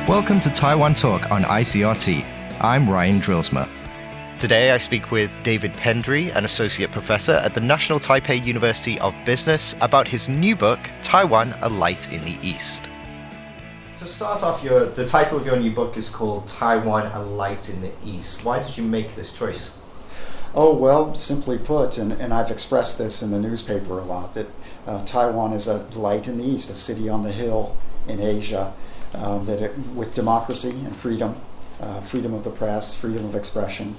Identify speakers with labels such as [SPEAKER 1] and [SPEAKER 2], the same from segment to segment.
[SPEAKER 1] Welcome to Taiwan Talk on ICRT. I'm Ryan Drillsma. Today I speak with David Pendery, an associate professor at the National Taipei University of Business, about his new book, Taiwan, A Light in the East. To start off, the title of your new book is called Taiwan, A Light in the East. Why did you make this choice?
[SPEAKER 2] Oh, well, simply put, and I've expressed this in the newspaper a lot, that Taiwan is a light in the East, a city on the hill in Asia, with democracy and freedom, freedom of the press, freedom of expression,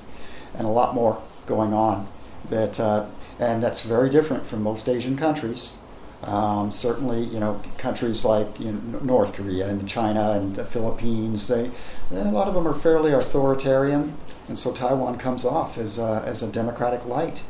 [SPEAKER 2] and a lot more going on. And that's very different from most Asian countries. Certainly, countries like North Korea and China and the Philippines, a lot of them are fairly authoritarian, and so Taiwan comes off as a democratic light.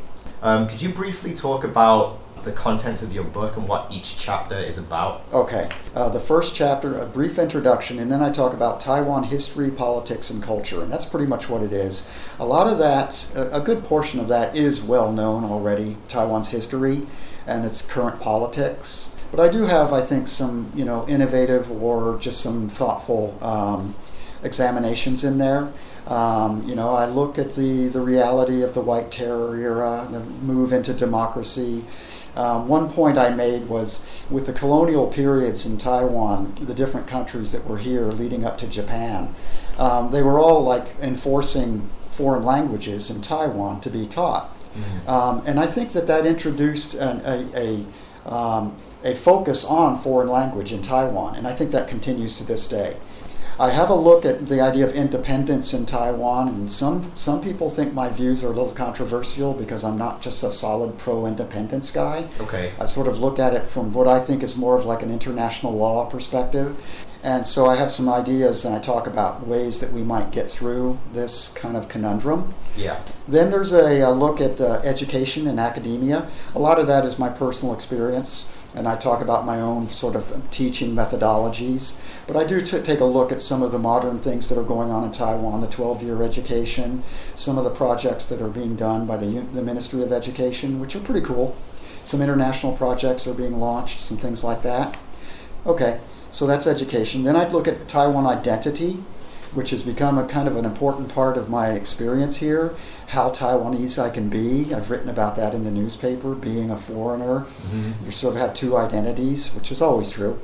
[SPEAKER 1] Could you briefly talk about the content of your book and what each chapter is about?
[SPEAKER 2] Okay. The first chapter, a brief introduction, and then I talk about Taiwan history, politics, and culture, and that's pretty much what it is. A lot of that, a good portion of that is well known already, Taiwan's history and its current politics. But I do have, I think, some innovative or just some thoughtful examinations in there. I look at the reality of the White Terror era, the move into democracy. One point I made was with the colonial periods in Taiwan, the different countries that were here leading up to Japan, they were all like enforcing foreign languages in Taiwan to be taught. Mm-hmm. And I think that introduced a focus on foreign language in Taiwan, and I think that continues to this day. I have a look at the idea of independence in Taiwan, and some people think my views are a little controversial because I'm not just a solid pro-independence guy.
[SPEAKER 1] Okay.
[SPEAKER 2] I sort of look at it from what I think is more of like an international law perspective. And so I have some ideas, and I talk about ways that we might get through this kind of conundrum.
[SPEAKER 1] Yeah.
[SPEAKER 2] Then there's a look at education and academia. A lot of that is my personal experience, and I talk about my own sort of teaching methodologies. But I do take a look at some of the modern things that are going on in Taiwan, the 12-year education, some of the projects that are being done by the Ministry of Education, which are pretty cool. Some international projects are being launched, some things like that. Okay, so that's education. Then I'd look at Taiwan identity, which has become a kind of an important part of my experience here, how Taiwanese I can be. I've written about that in the newspaper, being a foreigner. Mm-hmm. You sort of have two identities, which is always true.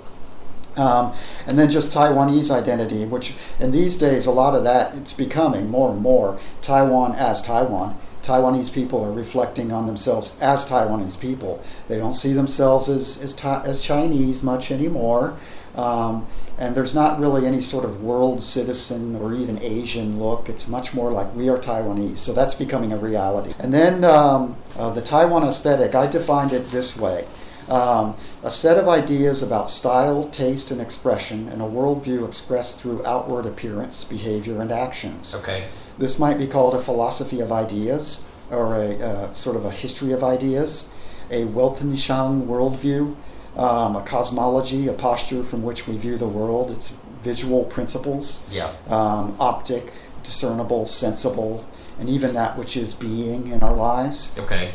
[SPEAKER 2] And then just Taiwanese identity, which in these days, a lot of that, it's becoming more and more Taiwan as Taiwan. Taiwanese people are reflecting on themselves as Taiwanese people. They don't see themselves as Chinese much anymore. And there's not really any sort of world citizen or even Asian look. It's much more like we are Taiwanese. So that's becoming a reality. And then the Taiwan aesthetic, I defined it this way. A set of ideas about style, taste, and expression, and a worldview expressed through outward appearance, behavior, and actions.
[SPEAKER 1] Okay.
[SPEAKER 2] This might be called a philosophy of ideas, or a sort of a history of ideas, a Weltanschauung worldview, a cosmology, a posture from which we view the world. It's visual principles, optic, discernible, sensible, and even that which is being in our lives.
[SPEAKER 1] Okay.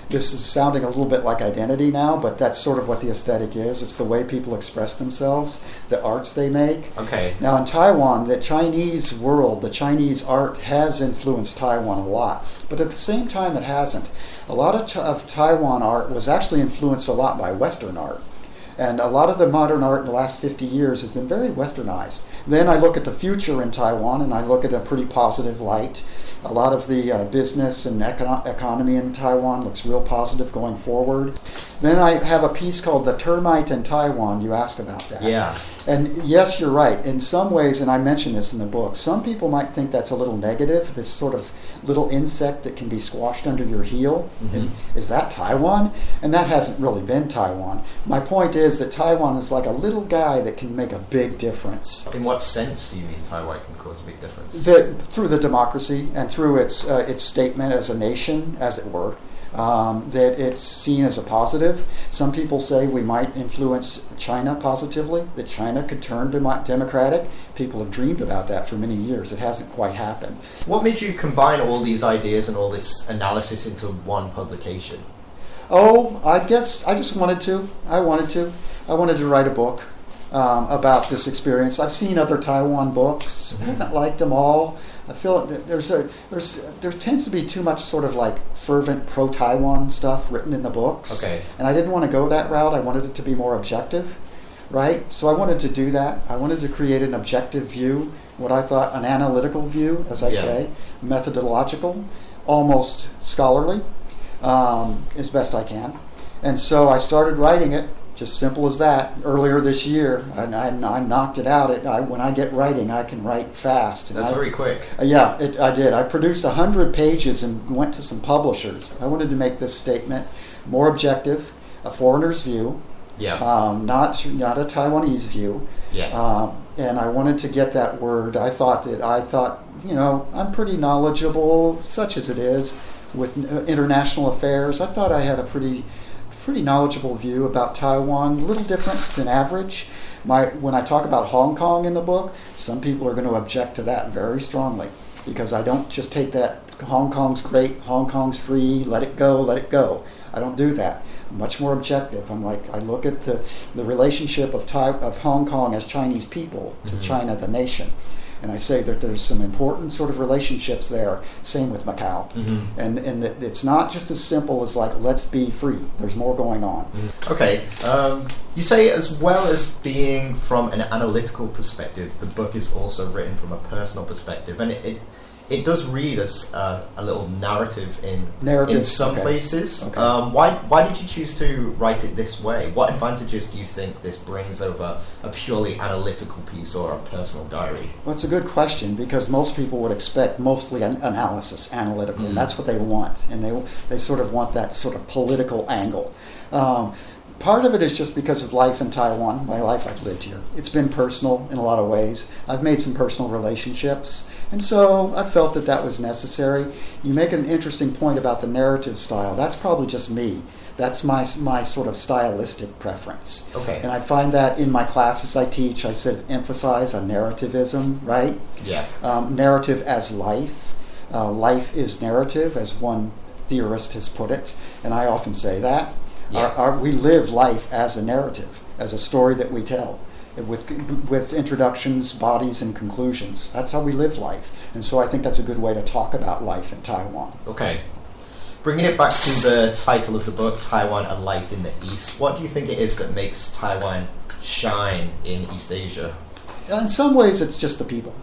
[SPEAKER 2] This is sounding a little bit like identity now, but that's sort of what the aesthetic is. It's the way people express themselves, the arts they make.
[SPEAKER 1] Okay.
[SPEAKER 2] Now in Taiwan, the Chinese world, the Chinese art has influenced Taiwan a lot, but at the same time it hasn't. A lot of Taiwan art was actually influenced a lot by Western art. And a lot of the modern art in the last 50 years has been very westernized. Then I look at the future in Taiwan, and I look at a pretty positive light. A lot of the business and economy in Taiwan looks real positive going forward. Then I have a piece called The Termite in Taiwan. You asked about that.
[SPEAKER 1] Yeah.
[SPEAKER 2] And yes, you're right. In some ways, and I mention this in the book, some people might think that's a little negative, this sort of little insect that can be squashed under your heel. Mm-hmm. And is that Taiwan? And that hasn't really been Taiwan. My point is that Taiwan is like a little guy that can make a big difference.
[SPEAKER 1] In what sense do you mean Taiwan can cause a big difference?
[SPEAKER 2] Through the democracy and through its statement as a nation, as it were. That it's seen as a positive. Some people say we might influence China positively, that China could turn democratic. People have dreamed about that for many years. It hasn't quite happened.
[SPEAKER 1] What made you combine all these ideas and all this analysis into one publication?
[SPEAKER 2] Oh, I guess I just wanted to. I wanted to write a book. about this experience. I've seen other Taiwan books. I haven't liked them all. I feel that there tends to be too much sort of like fervent pro-Taiwan stuff written in the books.
[SPEAKER 1] Okay.
[SPEAKER 2] And I didn't want to go that route. I wanted it to be more objective, right? So I wanted to do that. I wanted to create an objective view, what I thought an analytical view, as I say, methodological, almost scholarly, as best I can. And so I started writing it, just simple as that, earlier this year. I knocked it out. When I get writing, I can write fast.
[SPEAKER 1] That's very quick.
[SPEAKER 2] I did. I produced 100 pages and went to some publishers. I wanted to make this statement more objective, a foreigner's view, not a Taiwanese view. And I wanted to get that word. I thought, I'm pretty knowledgeable, such as it is, with international affairs. I thought I had a pretty knowledgeable view about Taiwan, a little different than average. When I talk about Hong Kong in the book, some people are going to object to that very strongly, because I don't just take that Hong Kong's great, Hong Kong's free, let it go. I don't do that. I'm much more objective. I look at the relationship of Hong Kong as Chinese people to China the nation. And I say that there's some important sort of relationships there. Same with Macau. And it's not just as simple as like, let's be free. There's more going on.
[SPEAKER 1] Okay. You say as well as being from an analytical perspective, the book is also written from a personal perspective. And it does read as a little narrative in some places. Okay. Why did you choose to write it this way? What advantages do you think this brings over a purely analytical piece or a personal diary?
[SPEAKER 2] Well, it's a good question, because most people would expect mostly analysis, analytical. And that's what they want. And they sort of want that sort of political angle. Part of it is just because of life in Taiwan, my life I've lived here. It's been personal in a lot of ways. I've made some personal relationships. And so I felt that was necessary. You make an interesting point about the narrative style. That's probably just me. That's my sort of stylistic preference.
[SPEAKER 1] Okay.
[SPEAKER 2] And I find that in my classes I teach, I said emphasize a narrativism, right?
[SPEAKER 1] Yeah.
[SPEAKER 2] Narrative as life. Life is narrative, as one theorist has put it. And I often say that. Yeah. We live life as a narrative, as a story that we tell, with introductions, bodies, and conclusions. That's how we live life. And so I think that's a good way to talk about life in Taiwan.
[SPEAKER 1] Okay. Bringing it back to the title of the book, Taiwan, a Light in the East, what do you think it is that makes Taiwan shine in East Asia?
[SPEAKER 2] In some ways, it's just the people.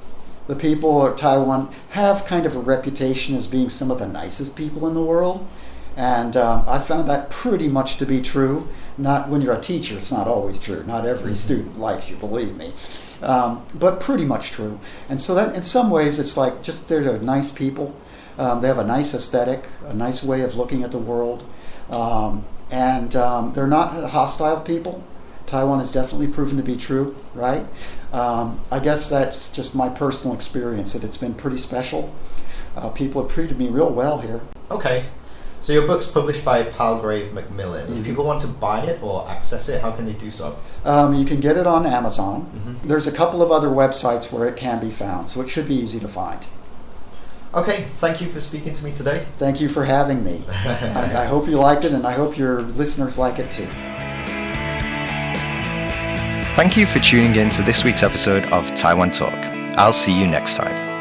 [SPEAKER 2] The people of Taiwan have kind of a reputation as being some of the nicest people in the world. And I found that pretty much to be true. Not when you're a teacher, it's not always true. Not every student likes you, believe me. But pretty much true. And so that in some ways it's like just they're nice people. They have a nice aesthetic, a nice way of looking at the world. And they're not hostile people. Taiwan has definitely proven to be true, right? I guess that's just my personal experience, that it's been pretty special. People have treated me real well here.
[SPEAKER 1] Okay. So your book's published by Palgrave Macmillan. If people want to buy it or access it, how can they do so?
[SPEAKER 2] You can get it on Amazon. There's a couple of other websites where it can be found, so it should be easy to find.
[SPEAKER 1] Okay, thank you for speaking to me today.
[SPEAKER 2] Thank you for having me. I hope you liked it, and I hope your listeners like it too.
[SPEAKER 1] Thank you for tuning in to this week's episode of Taiwan Talk. I'll see you next time.